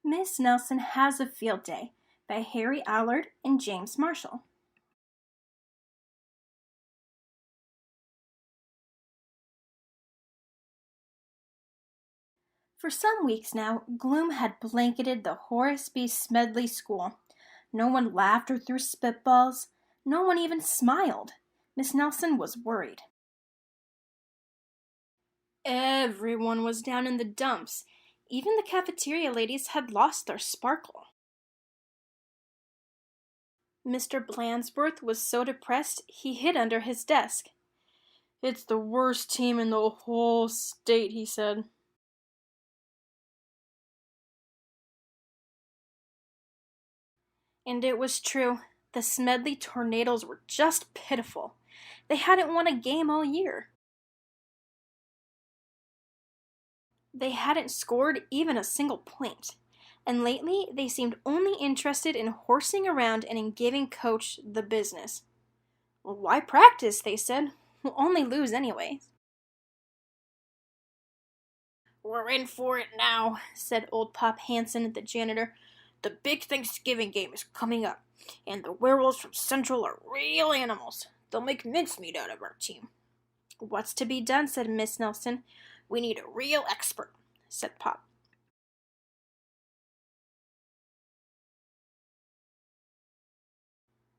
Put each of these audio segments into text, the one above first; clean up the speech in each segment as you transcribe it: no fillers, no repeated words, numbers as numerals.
Miss Nelson Has a Field Day by Harry Allard and James Marshall. For some weeks now, gloom had blanketed the Horace B. Smedley School. No one laughed or threw spitballs. No one even smiled. Miss Nelson was worried. Everyone was down in the dumps. Even the cafeteria ladies had lost their sparkle. Mr. Blansworth was so depressed he hid under his desk. "It's the worst team in the whole state," he said. And it was true. The Smedley Tornadoes were just pitiful. They hadn't won a game all year. They hadn't scored even a single point. And lately, they seemed only interested in horsing around and in giving Coach the business. "Why practice?" they said. "We'll only lose anyway." "We're in for it now," said old Pop Hansen, the janitor. "The big Thanksgiving game is coming up, and the werewolves from Central are real animals. They'll make mincemeat out of our team." "What's to be done?" said Miss Nelson. "We need a real expert," said Pop.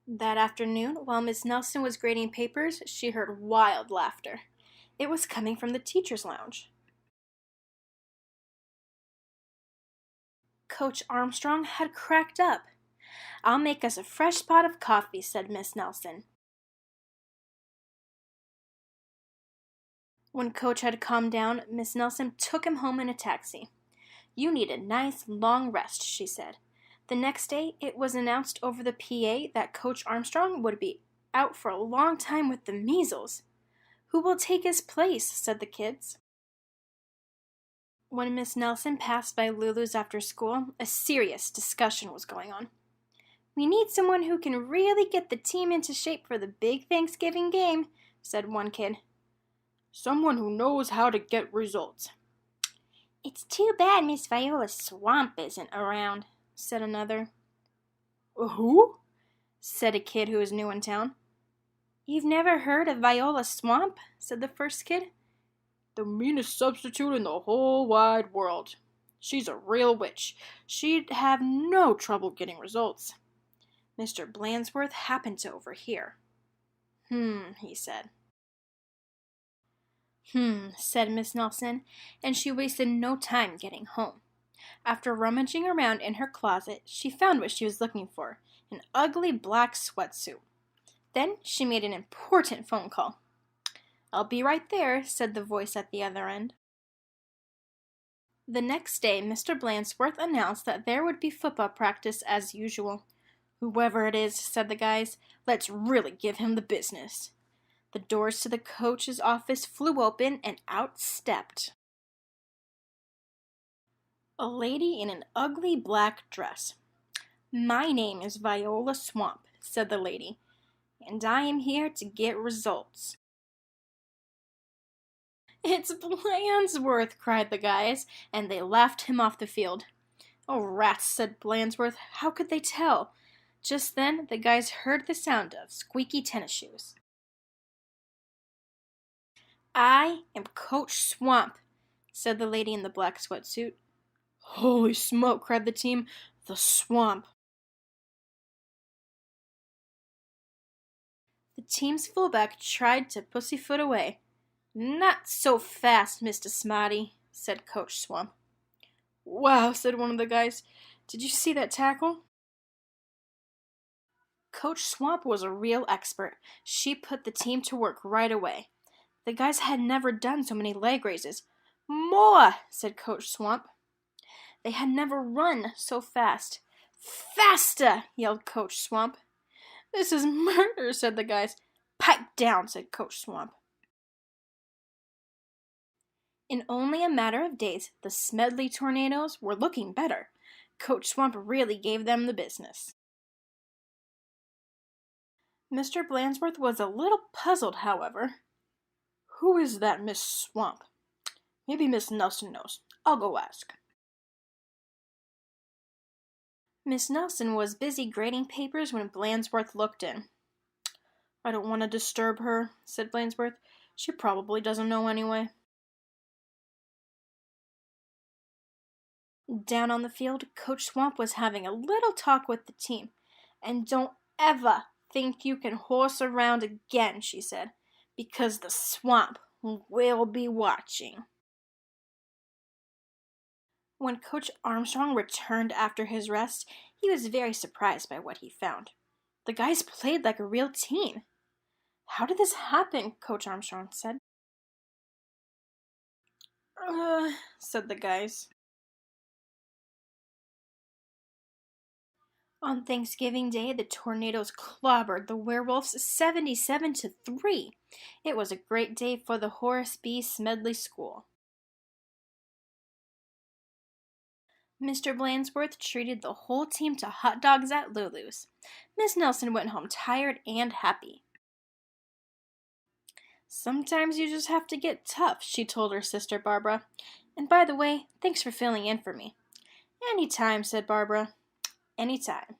That afternoon, while Miss Nelson was grading papers, she heard wild laughter. It was coming from the teacher's lounge. Coach Armstrong had cracked up. "I'll make us a fresh pot of coffee," said Miss Nelson. When Coach had calmed down, Miss Nelson took him home in a taxi. "You need a nice long rest," she said. The next day, it was announced over the PA that Coach Armstrong would be out for a long time with the measles. "Who will take his place?" said the kids. When Miss Nelson passed by Lulu's after school, a serious discussion was going on. "We need someone who can really get the team into shape for the big Thanksgiving game," said one kid. "Someone who knows how to get results." "It's too bad Miss Viola Swamp isn't around," said another. "Who?" said a kid who was new in town. "You've never heard of Viola Swamp?" said the first kid. "The meanest substitute in the whole wide world. She's a real witch. She'd have no trouble getting results." Mr. Blansworth happened to overhear. He said. Said Miss Nelson, and she wasted no time getting home. After rummaging around in her closet, she found what she was looking for, an ugly black sweatsuit. Then she made an important phone call. "I'll be right there," said the voice at the other end. The next day, Mr. Blansworth announced that there would be football practice as usual. "Whoever it is," said the guys, "let's really give him the business." The doors to the coach's office flew open, and out stepped a lady in an ugly black dress. "My name is Viola Swamp," said the lady, "and I am here to get results." "It's Blansworth!" cried the guys, and they laughed him off the field. "Oh, rats," said Blansworth. "How could they tell?" Just then, the guys heard the sound of squeaky tennis shoes. "I am Coach Swamp," said the lady in the black sweatsuit. "Holy smoke," cried the team. "The swamp." The team's fullback tried to pussyfoot away. "Not so fast, Mr. Smarty," said Coach Swamp. "Wow," said one of the guys. "Did you see that tackle?" Coach Swamp was a real expert. She put the team to work right away. The guys had never done so many leg raises. "More," said Coach Swamp. They had never run so fast. "Faster!" yelled Coach Swamp. "This is murder," said the guys. "Pipe down," said Coach Swamp. In only a matter of days, the Smedley Tornadoes were looking better. Coach Swamp really gave them the business. Mr. Blansworth was a little puzzled, however. "Who is that Miss Swamp? Maybe Miss Nelson knows. I'll go ask." Miss Nelson was busy grading papers when Blansworth looked in. "I don't want to disturb her," said Blansworth. "She probably doesn't know anyway." Down on the field, Coach Swamp was having a little talk with the team. "And don't ever think you can horse around again," she said, "because the Swamp will be watching." When Coach Armstrong returned after his rest, he was very surprised by what he found. The guys played like a real team. "How did this happen?" Coach Armstrong said. Said the guys. On Thanksgiving Day, the Tornadoes clobbered the Werewolves 77-3. It was a great day for the Horace B. Smedley School. Mr. Blansworth treated the whole team to hot dogs at Lulu's. Miss Nelson went home tired and happy. "Sometimes you just have to get tough," she told her sister Barbara. "And by the way, thanks for filling in for me." "Anytime," said Barbara. "Anytime."